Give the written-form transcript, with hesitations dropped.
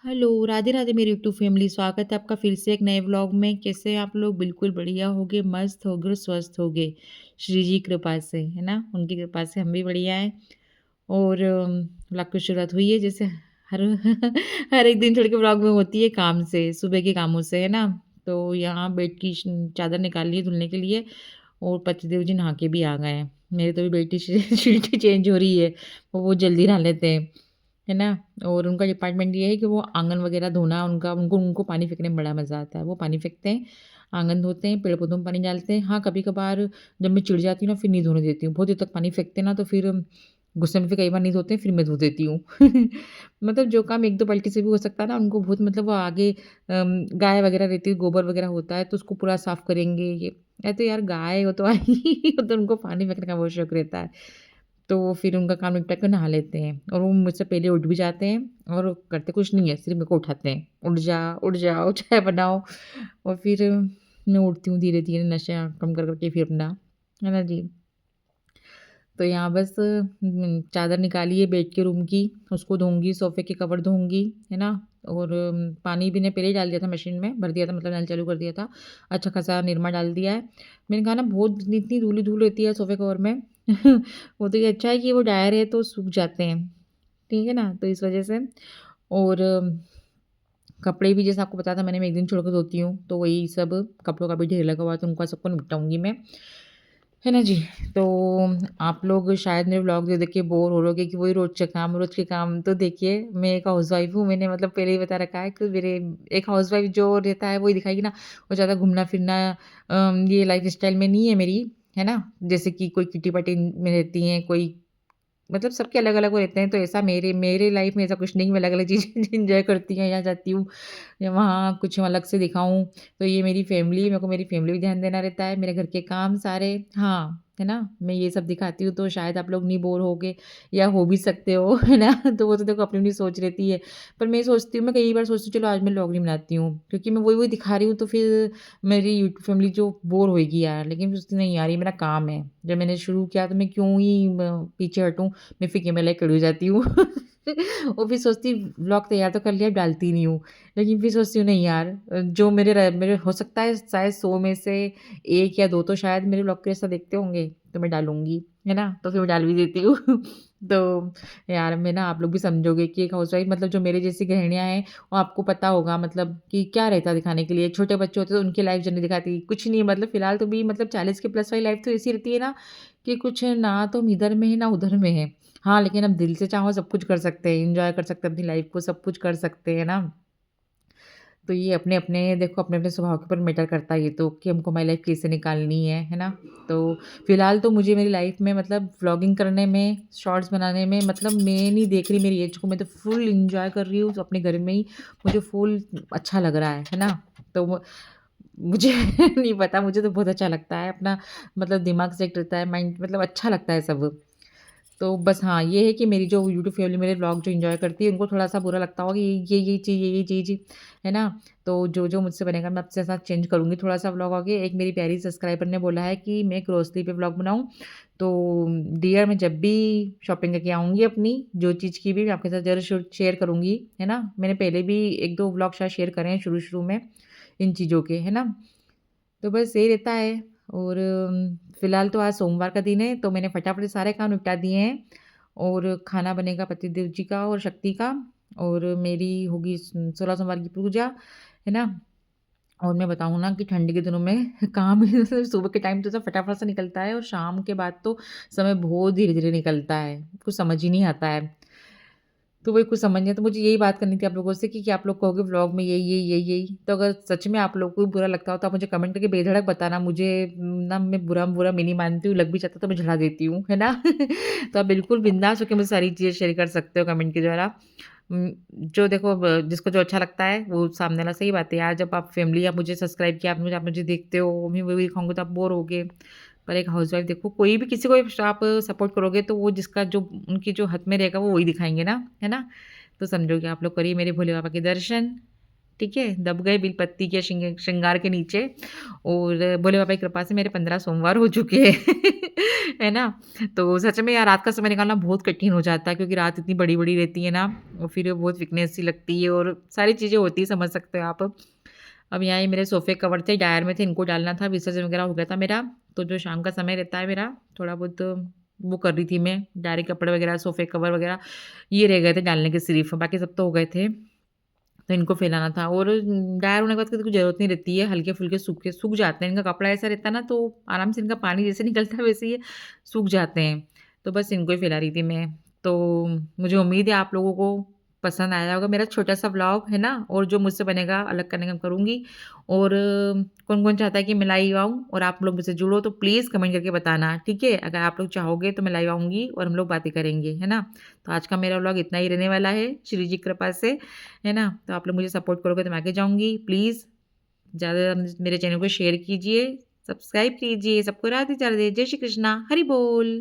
Hello, Radhe Radhe मेरी YouTube family. स्वागत है आपका फिर से एक नए व्लॉग में। कैसे हैं आप लोग? बिल्कुल बढ़िया होगे, मस्त होगे और स्वस्थ होगे श्री जी की कृपा से, है ना? उनकी कृपा से हम भी बढ़िया हैं। और व्लॉग की शुरुआत हुई है जैसे हर हर एक दिन छोड़ के व्लॉग में होती है, काम से, सुबह के कामों से, है ना? तो यहाँ बेड की चादर निकाल ली है धुलने के लिए और पतिदेव जी नहा के भी आ गए हैं। मेरी तो भी बेटी शिफ्ट चेंज हो रही है, वो जल्दी नहा लेते हैं, है ना? और उनका डिपार्टमेंट ये है कि वो आंगन वगैरह धोना, उनका उनको उनको पानी फेंकने में बड़ा मज़ा आता है। वो पानी फेंकते हैं, आंगन धोते हैं, पेड़-पौधों में पानी डालते हैं। हाँ, कभी-कभार जब मैं चिढ़ जाती हूँ ना, फिर नहीं धोने देती हूँ। बहुत देर तक पानी फेंकते हैं ना, तो फिर गुस्से में फिर कई बार नहीं धोते, फिर मैं धो देती हूँ। मतलब जो काम 1-2 बाल्टी से भी हो सकता है ना, उनको बहुत मतलब वो आगे गाय वगैरह रहती है, गोबर वगैरह होता है, तो उसको पूरा साफ़ करेंगे ये। अरे तो यार गाय वो तो आई वो तो उनको पानी फेंकने का बहुत शौक रहता है। तो वो फिर उनका काम निपटा कर नहा लेते हैं और वो मुझसे पहले उठ भी जाते हैं और करते कुछ नहीं है, सिर्फ़ मेरे को उठाते हैं। उठ जाओ, चाय बनाओ और फिर मैं उठती हूँ धीरे-धीरे नशा कम कर के फिर अपना, है ना जी? तो यहाँ बस चादर निकाली है बेड के रूम की, उसको धोऊँगी, सोफ़े के कवर धोऊँगी, है ना? और पानी भी ने पहले ही डाल दिया था मशीन में, भर दिया था मतलब नल चालू कर दिया था। अच्छा खासा निरमा डाल दिया है। मैंने कहा ना बहुत इतनी धूल रहती है सोफ़े कवर में। वो तो ये अच्छा है कि वो ड्रायर है तो सूख जाते हैं, ठीक है ना? तो इस वज़ह से और कपड़े भी जैसे आपको बताया था मैंने मैं 1 दिन छोड़ के धोती हूँ, तो वही सब कपड़ों का भी ढेर लगा हुआ है, तो उनको सबको निपटाऊँगी मैं। है ना जी? तो आप लोग शायद मेरे व्लॉग देख-देख के बोर हो रहे होगे कि वही रोज़ के काम। तो देखिए, मैं एक हाउसवाइफ़ हूँ, मैंने मतलब पहले ही बता रखा है कि मेरे एक हाउसवाइफ़ जो रहता है, वही दिखाएगी ना, वो ज़्यादा घूमना-फिरना ये लाइफ़स्टाइल में नहीं है मेरी, है ना? जैसे कि कोई किटी-पार्टी में रहती हैं, कोई मतलब सबके अलग-अलग वो रहते हैं, तो ऐसा मेरे मेरे लाइफ़ में ऐसा कुछ नहीं, मैं अलग-अलग चीज़ें एन्जॉय करती हूँ, यहाँ जाती हूँ या वहाँ कुछ अलग से दिखाऊँ। तो ये मेरी फ़ैमिली मेरे को मेरी फ़ैमिली पे ध्यान देना रहता है, मेरे घर के काम सारे हाँ, है ना? मैं ये सब दिखाती हूँ, तो शायद आप लोग नहीं बोर होगे या हो भी सकते हो, है ना? तो वो तो देखो अपनी-अपनी सोच रहती है। पर मैं सोचती हूँ मैं कई बार सोचती हूँ चलो आज मैं व्लॉग नहीं बनाती हूँ, क्योंकि मैं वही-वही दिखा रही हूँ, तो फिर मेरी यूट्यूब फ़ैमिली जो बोर होएगी यार। लेकिन सोचती नहीं यार ये मेरा काम है, जब मैंने शुरू किया तो मैं क्यों ही पीछे हटूँ। मैं फीके में लाइक खड़ी हो जाती हूँ। और फिर सोचती व्लॉग तैयार तो कर लिया, अब डालती नहीं हूँ। लेकिन फिर सोचती हूँ नहीं यार जो मेरे हो सकता है शायद 100 में से 1 या 2 तो शायद मेरे व्लॉग के ऐसा देखते होंगे, तो मैं डालूँगी, है ना? तो फिर मैं डाल भी देती हूँ। तो यार मैं ना आप लोग भी समझोगे कि एक हाउसवाइफ़ मतलब जो मेरे जैसी गृहिणियाँ हैं, वो आपको पता होगा मतलब कि क्या रहता है दिखाने के लिए। छोटे बच्चे होते हैं तो उनकी लाइफ़ जर्नी दिखाती, कुछ नहीं मतलब फ़िलहाल तो भी मतलब 40 के प्लस वाली लाइफ़ तो ऐसी रहती है ना कि कुछ ना तो हम इधर में है, ना उधर में है। हाँ, लेकिन हम दिल से चाहो सब कुछ कर सकते हैं, एन्जॉय कर सकते हैं अपनी लाइफ़ को, सब कुछ कर सकते हैं ना। तो ये अपने-अपने देखो अपने-अपने स्वभाव के ऊपर मैटर करता है ये तो कि हमको हमारी लाइफ़ कैसे निकालनी है ना? तो फिलहाल तो मुझे मेरी लाइफ़ में मतलब व्लॉगिंग करने में, शॉर्ट्स बनाने में मतलब मैं नहीं देख रही मेरी ऐज को, मैं तो फुल एन्जॉय कर रही हूँ अपने घर में ही, मुझे फुल अच्छा लग रहा है ना? तो वो मुझे नहीं पता, मुझे तो बहुत अच्छा लगता है अपना मतलब दिमाग सेट रहता है, माइंड मतलब अच्छा लगता है सब। तो बस हाँ, ये है कि मेरी जो यूट्यूब फैमिली मेरे व्लॉग जो एन्जॉय करती है, उनको थोड़ा-सा बुरा लगता होगा कि ये चीज़, है ना? तो जो-जो मुझसे बनेगा मैं आपके साथ चेंज करूँगी थोड़ा-सा व्लॉग आगे। एक मेरी प्यारी सब्सक्राइबर ने बोला है कि मैं ग्रोसरी पे व्लॉग बनाऊँ। तो डियर मैं जब भी शॉपिंग करके आऊँगी अपनी, जो चीज़ की भी मैं आपके साथ ज़रूर शेयर करूँगी, है ना? मैंने पहले भी 1-2 व्लॉग शायद शेयर करे हैं शुरू-शुरू में इन चीज़ों के, है ना? तो बस यही रहता है और फिलहाल तो आज सोमवार का दिन है, तो मैंने फटाफट से सारे काम निपटा दिए हैं और खाना बनेगा पतिदेव जी का और शक्ति का और मेरी होगी 16 सोमवार की पूजा, है ना? और मैं बताऊँ ना कि ठंडी के दिनों में काम सुबह के टाइम तो सब फटाफट से निकलता है और शाम के बाद तो समय बहुत धीरे-धीरे निकलता है, कुछ समझ ही नहीं आता है। तो वही कुछ समझ नहीं आता, मुझे यही बात करनी थी आप लोगों से कि आप लोग कहोगे व्लॉग में यही। तो अगर सच में आप लोगों को भी बुरा लगता हो तो आप मुझे कमेंट करके बेधड़क बताना। मुझे ना मैं बुरा मैं नहीं मानती हूँ, लग भी जाता तो मैं झड़ा देती हूँ, है ना? तो आप बिल्कुल बिंदास होके मुझे सारी चीज़ें शेयर कर सकते हो कमेंट के द्वारा। जो देखो जिसको जो अच्छा लगता है वो सामने वाला सही बात है यार जब आप फैमिली आप मुझे सब्सक्राइब किया आप मुझे देखते हो, मैं वही दिखाऊँगी तो आप बोर होगे। पर एक हाउसवाइफ़ देखो कोई भी किसी को आप सपोर्ट करोगे तो वो जिसका जो उनकी जो हक में रहेगा वो वही दिखाएँगे ना, है ना? तो समझो कि आप लोग करिए मेरे भोले बाबा के दर्शन, ठीक है? दब गए बेलपत्ती के श्रृंगार के नीचे और भोले बाबा की कृपा से मेरे 15 सोमवार हो चुके हैं, है ना? तो सच में यार रात का समय निकालना बहुत कठिन हो जाता है क्योंकि रात इतनी बड़ी-बड़ी रहती है ना और फिर बहुत वीकनेस सी लगती है और सारी चीज़ें होती हैं समझ सकते हो आप। अब यहाँ ये मेरे सोफ़े कवर थे, ड्रायर में थे, इनको डालना था, विसर्जन वगैरह हो गया था मेरा, तो जो शाम का समय रहता है मेरा, थोड़ा बहुत वो कर रही थी मैं, डायरी कपड़े वगैरह, सोफ़े कवर वगैरह, ये रह गए थे डालने के सिर्फ़, बाकी सब तो हो गए थे। तो इनको फैलाना था और ड्रायर होने के बाद कोई ज़रूरत नहीं रहती है, हल्के-फुल्के सूख जाते हैं। इनका कपड़ा ऐसा रहता है ना तो आराम से इनका पानी जैसे निकलता है वैसे ये सूख जाते हैं। तो बस इनको ही फैला रही थी मैं। तो मुझे उम्मीद है आप लोगों को पसंद आया होगा मेरा छोटा-सा व्लॉग, है ना? और जो मुझसे बनेगा अलग करने का करूँगी और कौन-कौन चाहता है कि मैं लाइव आऊँ और आप लोग मुझसे जुड़ो तो प्लीज़ कमेंट करके बताना, ठीक है? अगर आप लोग चाहोगे तो मैं लाइव आऊँगी और हम लोग बातें करेंगे, है ना? तो आज का मेरा व्लॉग इतना ही रहने वाला है, श्री जी की कृपा से। है ना? तो आप लोग मुझे सपोर्ट करोगे तो मैं आगे जाऊँगी। प्लीज़ ज़्यादा से ज़्यादा मेरे चैनल को शेयर कीजिए, सब्सक्राइब कीजिए। सबको राधे राधे, जय श्री कृष्णा, हरि बोल।